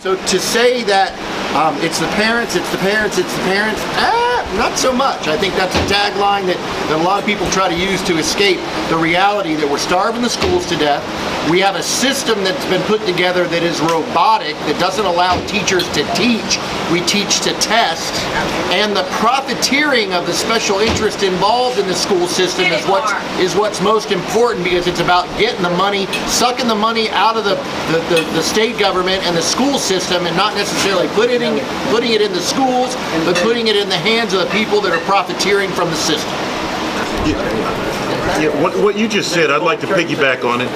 So to say that it's the parents, not so much. I think that's a tagline that a lot of people try to use to escape the reality that we're starving the schools to death. We have a system that's been put together that is robotic, that doesn't allow teachers to teach. We teach to test. And the profiteering of the special interest involved in the school system is what's most important, because it's about getting the money, sucking the money out of the state government and the school system, and not necessarily putting it in the schools, but putting it in the hands of the people that are profiteering from the system. Yeah, what you just said, I'd like to piggyback on it.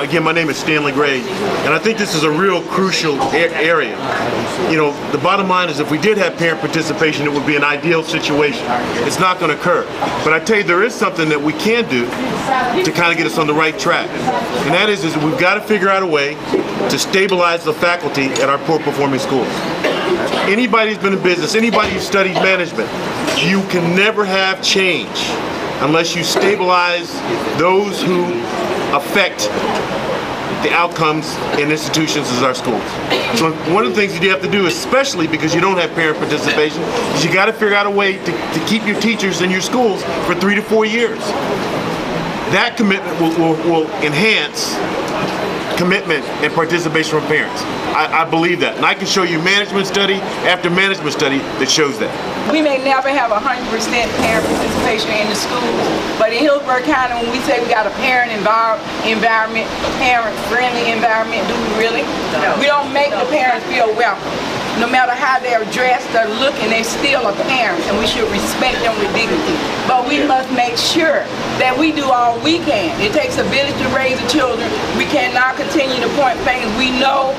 Again, my name is Stanley Gray, and I think this is a real crucial area. You know, the bottom line is if we did have parent participation, it would be an ideal situation. It's not going to occur. But I tell you, there is something that we can do to kind of get us on the right track. And that is we've got to figure out a way to stabilize the faculty at our poor performing schools. Anybody who's been in business, anybody who's studied management, you can never have change unless you stabilize those who affect the outcomes in institutions as our schools. So one of the things that you have to do, especially because you don't have parent participation, is you got to figure out a way to keep your teachers in your schools for 3 to 4 years. That commitment will enhance commitment and participation from parents. I believe that, and I can show you management study after management study that shows that. We may never have 100% parent participation in the schools, but in Hillsborough County, when we say we got a parent environment, parent-friendly environment, do we really? No. We don't make the parents feel welcome. No matter how they're dressed or looking, they still are parents, and we should respect them with dignity. But we must make sure that we do all we can. It takes a village to raise the children. We cannot continue to point fingers. We know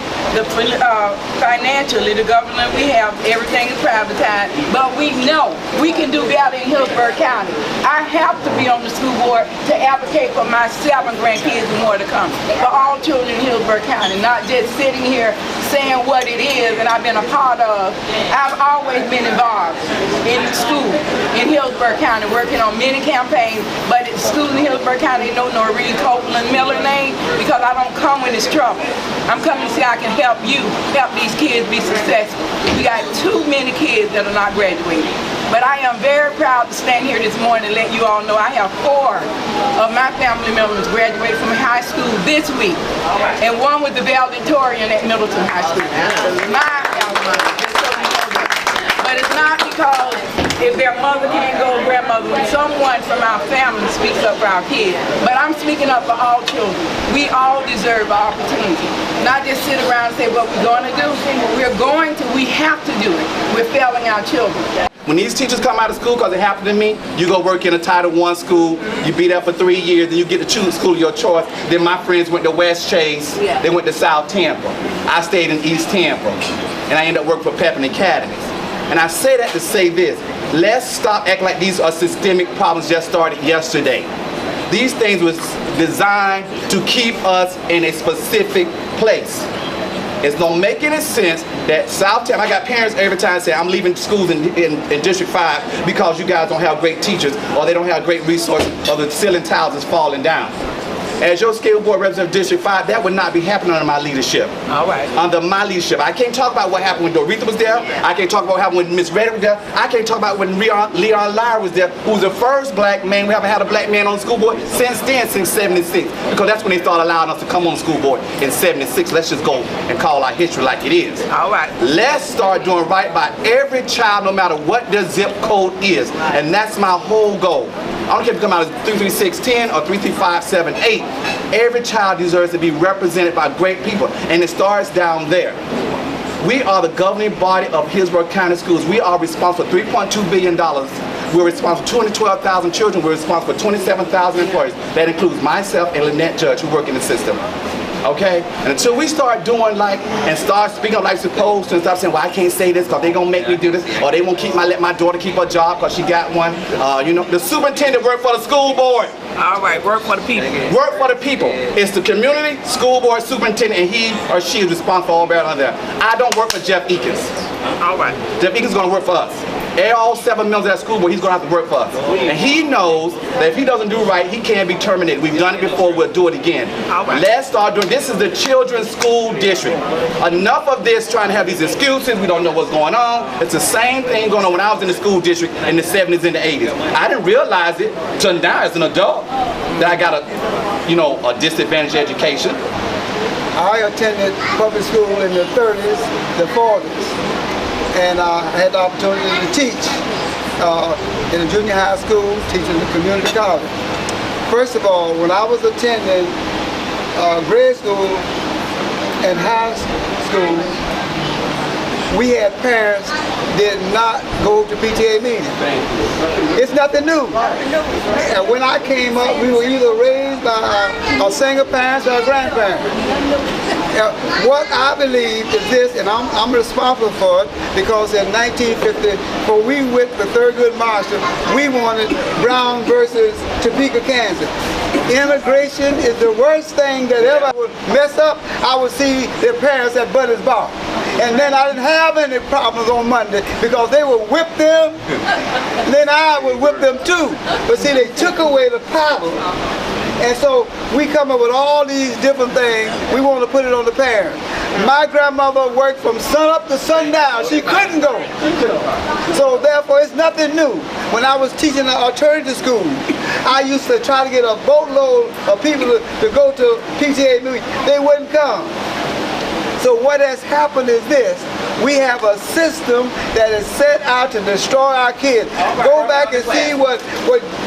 financially, the government we have, everything is privatized, but we know we can do better in Hillsborough County. I have to be on the school board to advocate for my 7 grandkids and more to come, for all children in Hillsborough County, not just sitting here saying what it is, and I've been a part of. I've always been involved in the school in Hillsborough County, working on many campaigns, but at the school in Hillsborough County, they know Noreen Copeland Miller name because I don't come when it's trouble. I'm coming to see how I can help you, help these kids be successful. We got too many kids that are not graduating. But I am very proud to stand here this morning and let you all know I have 4 of my family members graduated from high school this week, and 1 with the valedictorian at Middleton High School. But it's not because if their mother can't go, grandmother, when someone from our family speaks up for our kids. But I'm speaking up for all children. We all deserve an opportunity. Not just sit around and say what we're going to do. We have to do it. We're failing our children. When these teachers come out of school, because it happened to me, you go work in a Title I school, you be there for 3 years, then you get to choose a school of your choice. Then my friends went to West Chase, they went to South Tampa. I stayed in East Tampa, and I ended up working for Pepin Academies. And I say that to say this, let's stop acting like these are systemic problems just started yesterday. These things was designed to keep us in a specific place. It don't make any sense that South Tampa, I got parents every time say I'm leaving schools in District 5 because you guys don't have great teachers, or they don't have great resources, or the ceiling tiles is falling down. As your school board representative of District 5, that would not be happening under my leadership. All right. Under my leadership. I can't talk about what happened when Doretha was there. I can't talk about what happened when Miss Reddick was there. I can't talk about when Leon Lyre was there, who was the first black man. We haven't had a black man on the school board since then, since 76. Because that's when they started allowing us to come on the school board in 76. Let's just go and call our history like it is. All right. Let's start doing right by every child, no matter what their zip code is. And that's my whole goal. I don't care if you come out as 33610 or 33578. Every child deserves to be represented by great people, and it starts down there. We are the governing body of Hillsborough County Schools. We are responsible for $3.2 billion. We're responsible for 212,000 children. We're responsible for 27,000 employees. That includes myself and Lynette Judge, who work in the system. Okay? And until we start doing and start speaking up like supposed to, and stop saying, well, I can't say this because they're going to make me do this, or they won't let my daughter keep her job because she got one. You know, the superintendent worked for the school board. All right, work for the people. Work for the people. It's the community, school board, superintendent, and he or she is responsible for all that on there. I don't work for Jeff Eakins. All right. Jeff Eakins is going to work for us. All 7 members of that school board, he's going to have to work for us. And he knows that if he doesn't do right, he can be terminated. We've done it before, we'll do it again. Let's start doing, this is the children's school district. Enough of this trying to have these excuses, we don't know what's going on. It's the same thing going on when I was in the school district in the 70s and the 80s. I didn't realize it till now as an adult that I got a disadvantaged education. I attended public school in the 30s, the 40s, and I had the opportunity to teach in a junior high school, teaching the community college. First of all, when I was attending grade school and high school, we had parents did not go to PTA meetings. It's nothing new. And when I came up, we were either raised by our single parents or our grandparents. What I believe is this, and I'm responsible for it, because in 1950, when we went to Thurgood Marshall, we wanted Brown versus Topeka, Kansas. Immigration is the worst thing that ever would mess up. I would see their parents at Buddy's Bar. And then I didn't have any problems on Monday because they would whip them, and then I would whip them too. But see, they took away the power. And so we come up with all these different things. We want to put it on the parents. My grandmother worked from sun up to sundown. She couldn't go. So therefore, it's nothing new. When I was teaching an alternative school, I used to try to get a boatload of people to go to PTA meetings. They wouldn't come. So what has happened is this. We have a system that is set out to destroy our kids. Go back and see what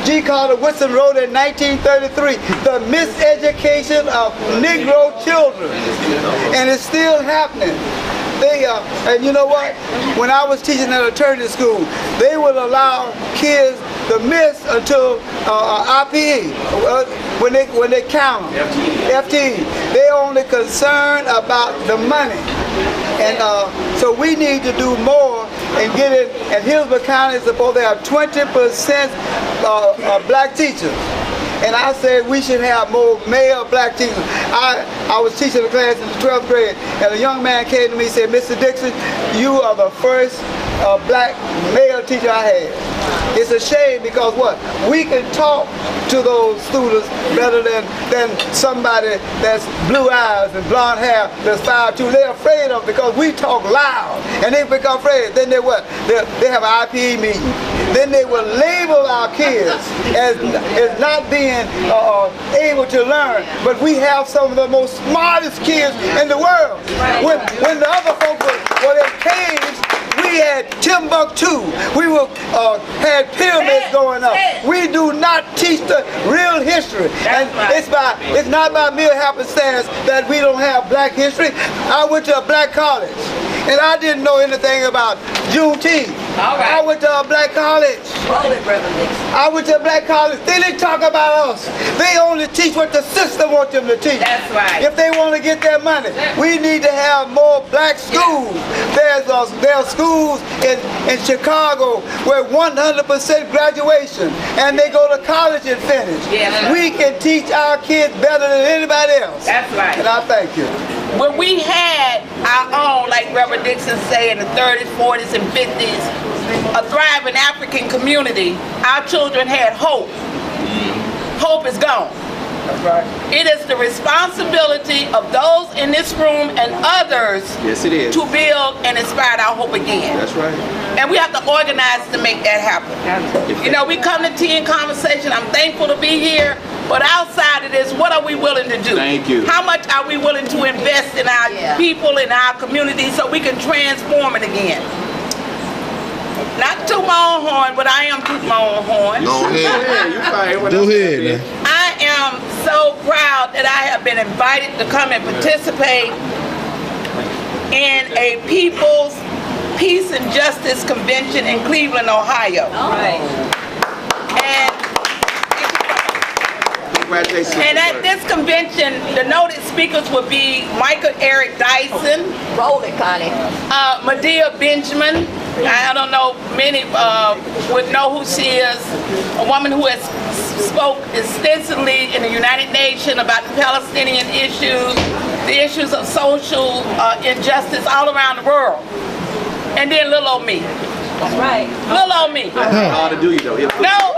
G. Carter Woodson wrote in 1933, the miseducation of Negro children. And it's still happening. And you know what? When I was teaching at alternative school, they would allow kids to miss until IPE, when they count them, FTE. They're only concerned about the money. And so we need to do more and get it. And Hillsborough County is supposed to have 20% black teachers. And I said we should have more male black teachers. I was teaching a class in the 12th grade, and a young man came to me and said, Mr. Dixon, you are the first black male teacher I had. It's a shame because what? We can talk to those students better than somebody that's blue eyes and blonde hair that's 5'2". They're afraid of because we talk loud, and they become afraid. Then they what? They have an IPE meeting. Then they will label our kids as not being able to learn. But we have some of the most smartest kids in the world. When the other folks were in caves, we had Timbuktu. We had pyramids going up. We do not teach the real history. And it's not by mere happenstance that we don't have black history. I went to a black college, and I didn't know anything about Juneteenth. I went to a black college. I went to a black college. They didn't talk about us. They only teach what the system wants them to teach. That's right. If they want to get their money, we need to have more black schools. There are schools in Chicago where 100% graduation, and they go to college and finish. We can teach our kids better than anybody else. That's right. And I thank you. When we had our own, like Reverend Dixon said, in the 30s, 40s, and 50s, a thriving African community, our children had hope. Hope is gone. That's right. It is the responsibility of those in this room and others Yes, it is. to build and inspire our hope again. That's right. And we have to organize to make that happen. You know, we come to tea and conversation. I'm thankful to be here. But outside of this, what are we willing to do? Thank you. How much are we willing to invest in our people, in our community, so we can transform it again? Not toot my own horn, but I am toot my own horn. Go ahead. Go ahead. I am so proud that I have been invited to come and participate in a People's Peace and Justice Convention in Cleveland, Ohio. And at this convention, the noted speakers would be Michael Eric Dyson, Roll it, Connie. Medea Benjamin. I don't know, many would know who she is. A woman who has spoke extensively in the United Nations about the Palestinian issues, the issues of social injustice all around the world. And then little old me. That's right. Little on me. How to do you though? No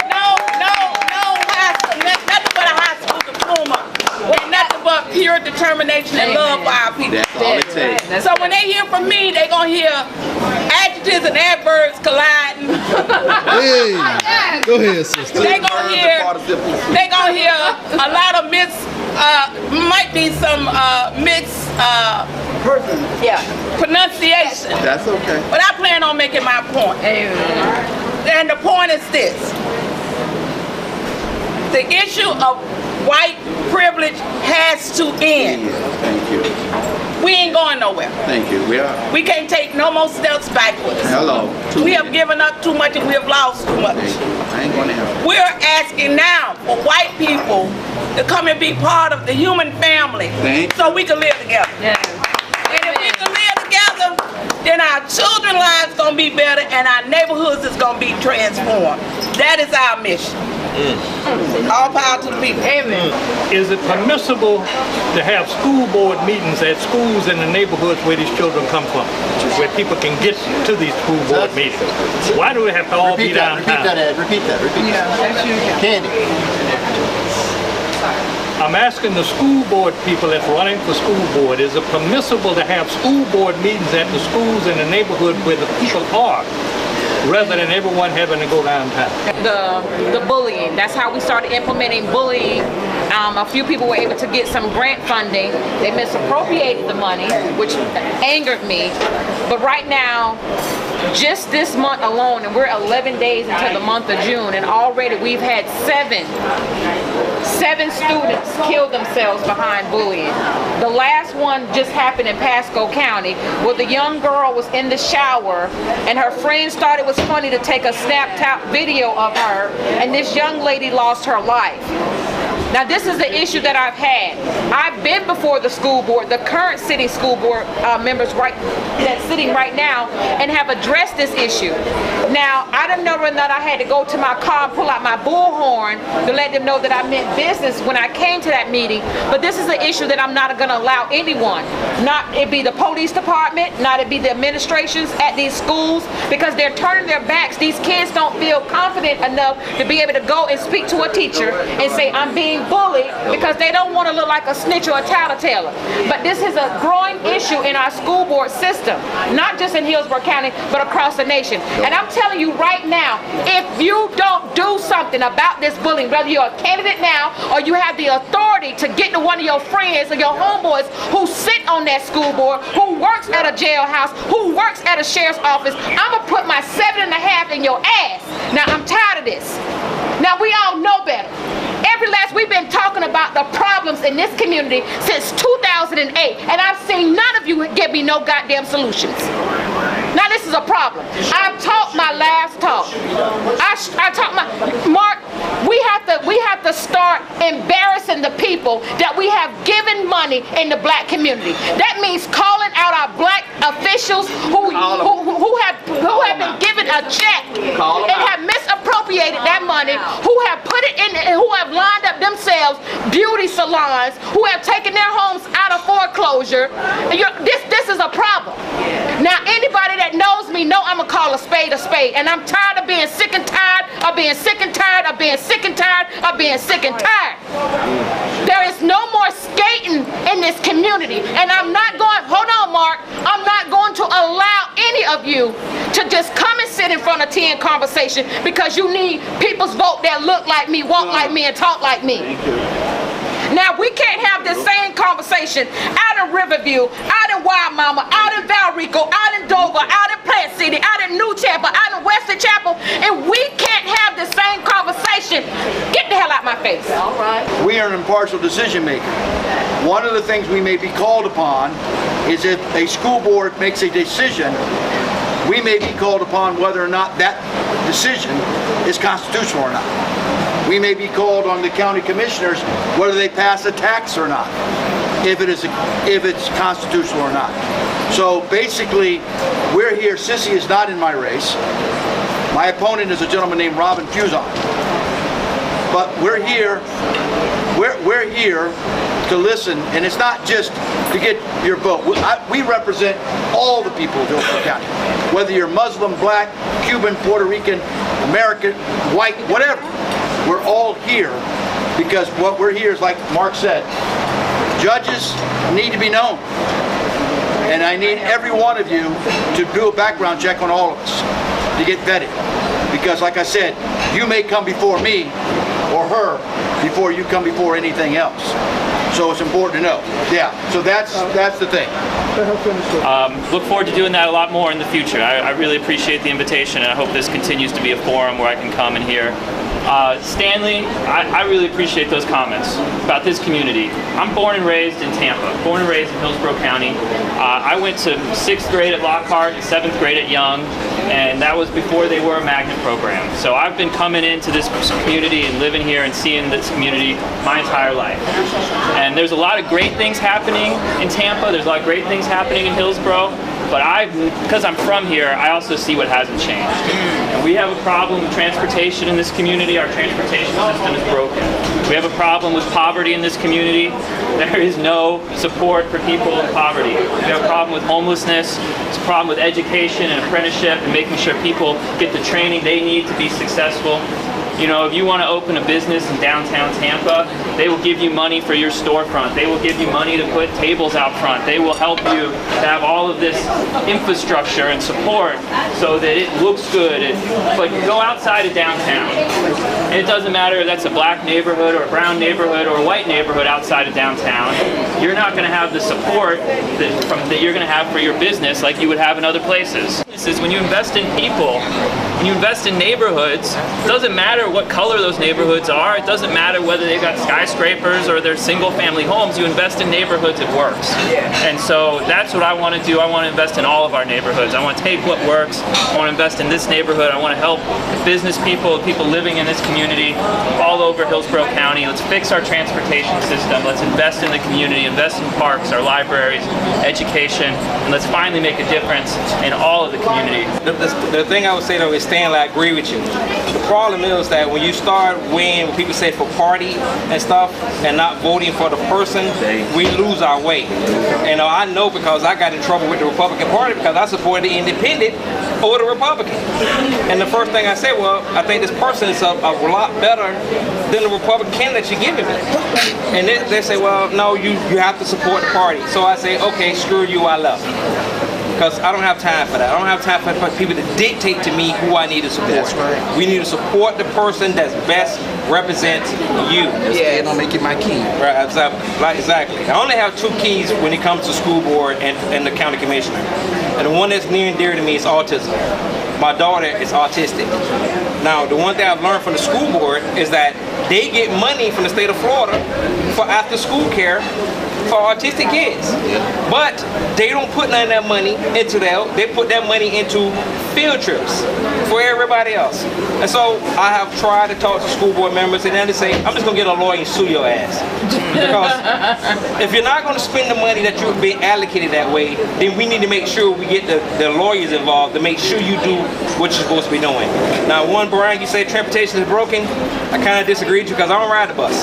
high school, nothing but a high school diploma. With nothing but pure determination and love for our people. That's all it takes. So when they hear from me, they gonna hear adjectives and adverbs colliding. Hey, go ahead, sister. They gonna hear a lot of might be some pronunciation. That's okay. But I plan on making my point. And the point is this. The issue of white privilege has to end. Thank you. We ain't going nowhere. Thank you. We can't take no more steps backwards. Hello. We have given up too much and we have lost too much. I ain't going to help. We're asking now for white people to come and be part of the human family so we can live together. And if we can live together, then our children's lives going to be better and our neighborhoods is going to be transformed. That is our mission. All power to the people. Amen. Is it permissible to have school board meetings at schools in the neighborhoods where these children come from, where people can get to these school board meetings? Why do we have to all be downtown? Repeat that. Candy. I'm asking the school board people that's running for school board, is it permissible to have school board meetings at the schools in the neighborhood where the people are, rather than everyone having to go downtown? The bullying. That's how we started implementing bullying. A few people were able to get some grant funding. They misappropriated the money, which angered me. But right now, just this month alone, and we're 11 days into the month of June, and already we've had seven students kill themselves behind bullying. The last one just happened in Pasco County, where the young girl was in the shower and her friends thought it was funny to take a snap video of her, and this young lady lost her life. Now this is the issue that I've had. I've been before the school board, the current city school board members that's sitting right now, and have addressed this issue. Now I don't know whether or not I had to go to my car and pull out my bullhorn to let them know that I meant business when I came to that meeting, but this is an issue that I'm not going to allow anyone, not it be the police department, not it be the administrations at these schools, because they're turning their backs. These kids don't feel confident enough to be able to go and speak to a teacher and say, I'm being bullied, because they don't want to look like a snitch or a tattletale. But this is a growing issue in our school board system, not just in Hillsborough County, but across the nation. And I'm telling you right now, if you don't do something about this bullying, whether you're a candidate now or you have the authority to get to one of your friends or your homeboys who sit on that school board, who works at a jailhouse, who works at a sheriff's office, I'm going to put my 7.5 in your ass. Now, I'm tired of this. Now, we all know better. We've been talking about the problems in this community since 2008, and I've seen none of you give me no goddamn solutions. Now this is a problem. I've talked my last talk. I talked my Mark. We have to start embarrassing the people that we have given money in the black community. That means calling out our black officials who have been given a check and have misappropriated that money, who have put it in, who have lined up themselves beauty salons, who have taken their homes out of foreclosure. This is a problem. Now anybody that knows me know I'm gonna call a spade, and I'm tired of being sick and tired of being sick and tired of being sick and tired of being sick and tired. There is no more skating in this community, and I'm not going, hold on Mark, I'm not going to allow any of you to just come and sit in front of 10 conversation because you need people's vote that look like me, walk like me, and talk like me. Now we can't have this same conversation out in Riverview, out in Wild Mama, out in Valrico, out in Dover, out in Plant City, out in New Chapel, out in Western Chapel, and we can't have the same conversation. Get the hell out my face. All right. We are an impartial decision maker. One of the things we may be called upon is if a school board makes a decision, we may be called upon whether or not that decision is constitutional or not. We may be called on the county commissioners whether they pass a tax or not, if it's constitutional or not. So basically, we're here. Sissy is not in my race. My opponent is a gentleman named Robin Fuson. But we're here. We're here to listen, and it's not just to get your vote. We represent all the people of Hillsborough County, whether you're Muslim, black, Cuban, Puerto Rican, American, white, whatever. We're all here because what we're here is, like Mark said, judges need to be known. And I need every one of you to do a background check on all of us to get vetted. Because like I said, you may come before me or her before you come before anything else. So it's important to know. Yeah, so that's the thing. Look forward to doing that a lot more in the future. I really appreciate the invitation, and I hope this continues to be a forum where I can come and hear. Stanley, I really appreciate those comments about this community. I'm born and raised in Tampa, born and raised in Hillsborough County. I went to 6th grade at Lockhart and 7th grade at Young, and that was before they were a magnet program. So I've been coming into this community and living here and seeing this community my entire life. And there's a lot of great things happening in Tampa, there's a lot of great things happening in Hillsborough, but because I'm from here, I also see what hasn't changed. And we have a problem with transportation in this community. Our transportation system is broken. We have a problem with poverty in this community. There is no support for people in poverty. We have a problem with homelessness. It's a problem with education and apprenticeship and making sure people get the training they need to be successful. You know, if you want to open a business in downtown Tampa, they will give you money for your storefront. They will give you money to put tables out front. They will help you to have all of this infrastructure and support so that it looks good. But you go outside of downtown, and it doesn't matter if that's a black neighborhood or a brown neighborhood or a white neighborhood outside of downtown, you're not going to have the support that you're going to have for your business like you would have in other places. This is when you invest in people, when you invest in neighborhoods, it doesn't matter what color those neighborhoods are. It doesn't matter whether they've got skyscrapers or they're single-family homes. You invest in neighborhoods, it works. And so that's what I want to do. I want to invest in all of our neighborhoods. I want to take what works. I want to invest in this neighborhood. I want to help business people, people living in this community all over Hillsborough County. Let's fix our transportation system. Let's invest in the community, invest in parks, our libraries, education, and let's finally make a difference in all of the community. The thing I would say though is, Stanley, I agree with you. The problem is that when you start when people say for party and stuff and not voting for the person, we lose our way. And I know because I got in trouble with the Republican Party because I supported the independent over the Republican. And the first thing I said, well, I think this person is a lot better than the Republican candidate you're giving me. And they say, well, no, you have to support the party. So I say, okay, screw you, I love you. Because I don't have time for that. I don't have time for people to dictate to me who I need to support. That's right. We need to support the person that's best represents you. Yeah, don't make it my key. Right, exactly. I only have 2 keys when it comes to school board and the county commissioner. And the one that's near and dear to me is autism. My daughter is autistic. Now, the one thing I've learned from the school board is that they get money from the state of Florida for after school care for autistic kids. But they don't put none of that money into that. They put that money into field trips for everybody else. And so I have tried to talk to school board members and then they say, I'm just gonna get a lawyer and sue your ass. Because if you're not gonna spend the money that you're being allocated that way, then we need to make sure we get the lawyers involved to make sure you do what you're supposed to be doing. Now, one, Brian, you say transportation is broken. I kind of disagree with you because I don't ride the bus,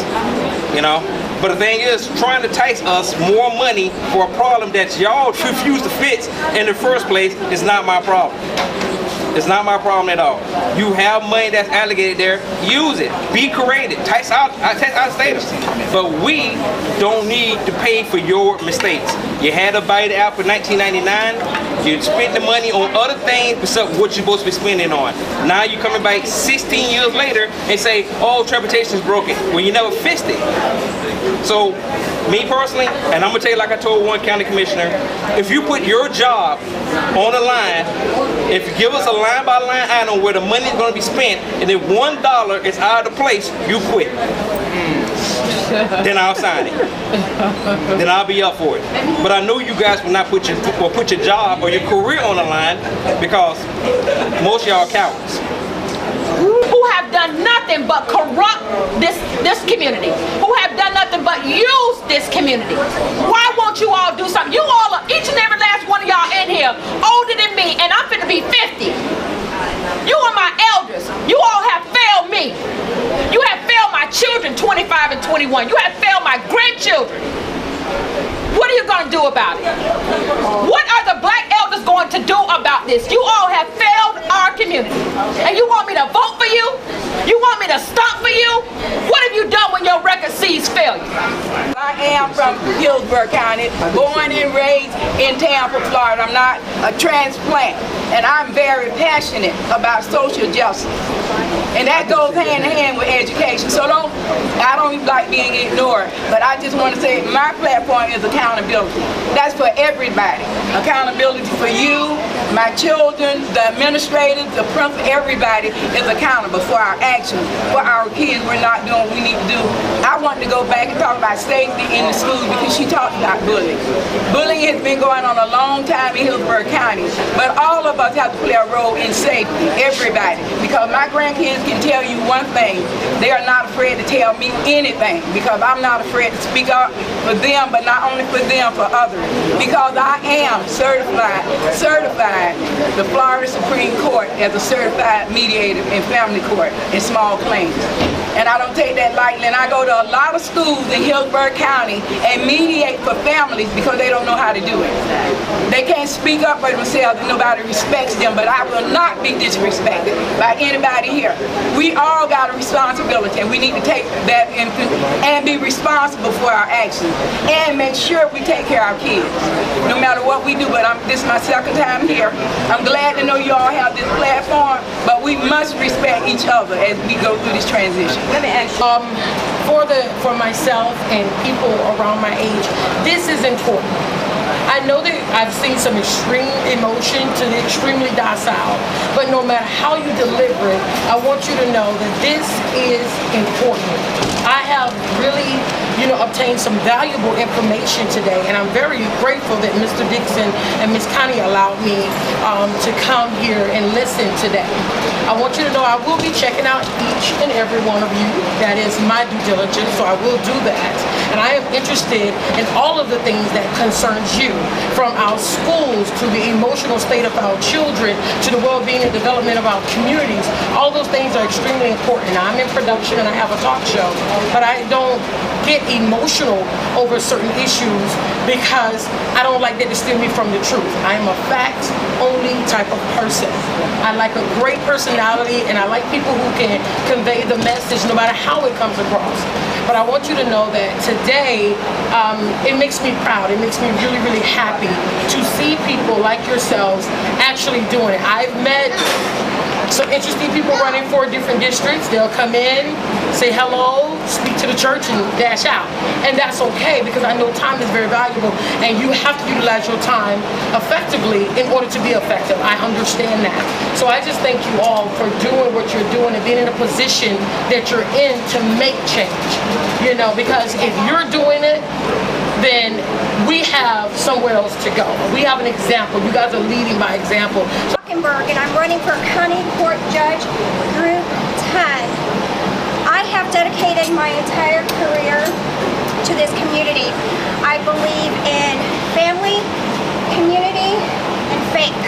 you know. But the thing is, trying to entice us more money for a problem that y'all refuse to fix in the first place is not my problem. It's not my problem at all. You have money that's allocated there, use it. Be creative. Tax our status. But we don't need to pay for your mistakes. You had a bite out for 1999. You spent the money on other things besides what you're supposed to be spending on. Now you're coming back 16 years later and say, oh, transportation is broken, when you never fixed it. So, me personally, and I'm gonna tell you like I told one county commissioner, if you put your job on the line, if you give us a line by line item where the money is gonna be spent, and if $1 is out of the place, you quit. Then I'll sign it. Then I'll be up for it. But I know you guys will not put your job or your career on the line because most of y'all are cowards. Who have done nothing but corrupt this community, who have done nothing but use this community. Why won't you all do something? You all are, each and every last one of y'all in here, older than me, and I'm finna be 50. You are my elders. You all have failed me. You have failed my children, 25 and 21. You have failed my grandchildren. What are you going to do about it? What are the black elders going to do about this? You all have failed our community. community. And you want me to vote for you? You want me to stop for you? What have you done when your record sees failure? I am from Hillsborough County, born and raised in Tampa, Florida. I'm not a transplant. And I'm very passionate about social justice. And that goes hand in hand with education. So I don't like being ignored, but I just want to say my platform is accountability. That's for everybody. Accountability for you, my children, the administrators, the principal, everybody is accountable for our actions, for our kids. We're not doing what we need to do. I want to go back and talk about safety in the schools because she talked about bullying. Bullying has been going on a long time in Hillsborough County, but all of us have to play a role in safety, everybody, because my grandkids can tell you one thing. They are not afraid to tell me anything because I'm not afraid to speak up for them, but not only for them, for others. Because I am certified, the Florida Supreme Court as a certified mediator in family court in small claims. And I don't take that lightly. And I go to a lot of schools in Hillsborough County and mediate for families because they don't know how to do it. They can't speak up for themselves and nobody respects them, but I will not be disrespected by anybody here. We all got a responsibility and we need to take that and be responsible for our actions and make sure we take care of our kids, no matter what we do. But this is my second time here. I'm glad to know you all have this platform, but we must respect each other as we go through this transition. Let me ask you. For myself and people around my age, this is important. I know that I've seen some extreme emotion to the extremely docile, but no matter how you deliver it, I want you to know that this is important. I have really, obtained some valuable information today, and I'm very grateful that Mr. Dixon and Ms. Connie allowed me to come here and listen today. I want you to know I will be checking out each and every one of you. That is my due diligence, so I will do that. And I am interested in all of the things that concerns you, from our schools to the emotional state of our children to the well-being and development of our communities. All those things are extremely important. Now, I'm in production and I have a talk show, but I don't get emotional over certain issues because I don't like that to steal me from the truth. I am a fact-only type of person. I like a great personality and I like people who can convey the message no matter how it comes across. But I want you to know that today, it makes me proud. It makes me really, really happy to see people like yourselves actually doing it. I've met some interesting people running for different districts. They'll come in, say hello, speak to the church, and dash out. And that's okay because I know time is very valuable and you have to utilize your time effectively in order to be effective. I understand that. So I just thank you all for doing what you're doing and being in a position that you're in to make change. Because if you're doing it, then we have somewhere else to go. We have an example. You guys are leading by example. And I'm running for County Court Judge Group 10. I have dedicated my entire career to this community. I believe in family, community, and faith.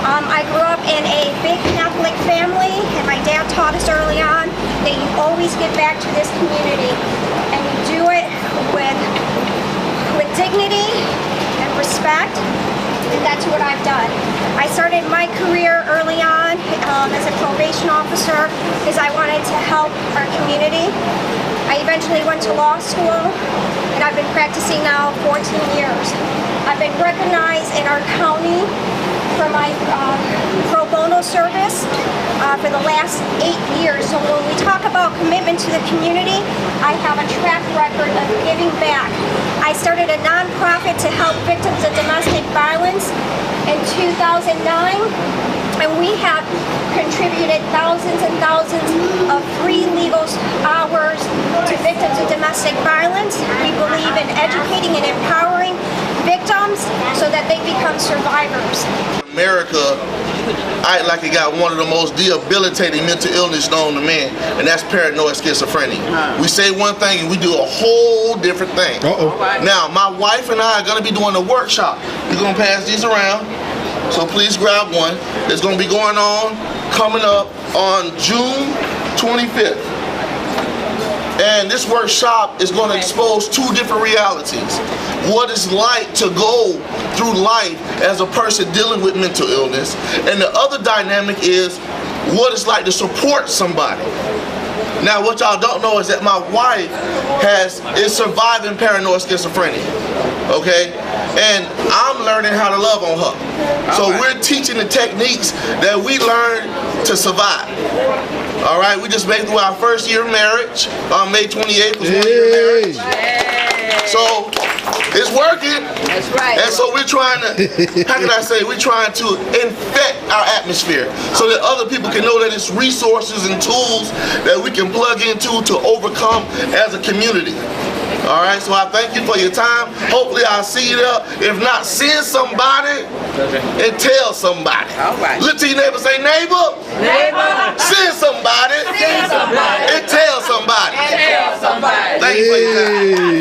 I grew up in a big Catholic family, and my dad taught us early on that you always give back to this community, and you do it with dignity and respect, and that's what I've done. I started my career early on as a probation officer because I wanted to help our community. I eventually went to law school, and I've been practicing now 14 years. I've been recognized in our county for my pro bono service for the last 8 years. So when we talk about commitment to the community, I have a track record of giving back. I started a nonprofit to help victims of domestic violence in 2009, and we have contributed thousands and thousands of free legal hours to victims of domestic violence. We believe in educating and empowering victims so that they become survivors. America act like it got one of the most debilitating mental illness known to man, and that's paranoid schizophrenia. We say one thing and we do a whole different thing. Now, my wife and I are going to be doing a workshop. We're going to pass these around, so please grab one. It's going to be going on, coming up on June 25th. And this workshop is going to expose two different realities. What it's like to go through life as a person dealing with mental illness. And the other dynamic is what it's like to support somebody. Now, what y'all don't know is that my wife is surviving paranoid schizophrenia, okay? And I'm learning how to love on her. So we're teaching the techniques that we learned to survive. All right, we just made it through our first year of marriage. May 28th was 1 year of marriage. So it's working. That's right. And so we're trying to, how can I say, we're trying to infect our atmosphere so that other people can know that it's resources and tools that we can plug into to overcome as a community. All right, so I thank you for your time. Hopefully I'll see you there. If not, send somebody and tell somebody. All right. Look to your neighbor, say, neighbor. Neighbor. Send somebody. Send somebody. And tell somebody. And tell somebody. Thank you for your time.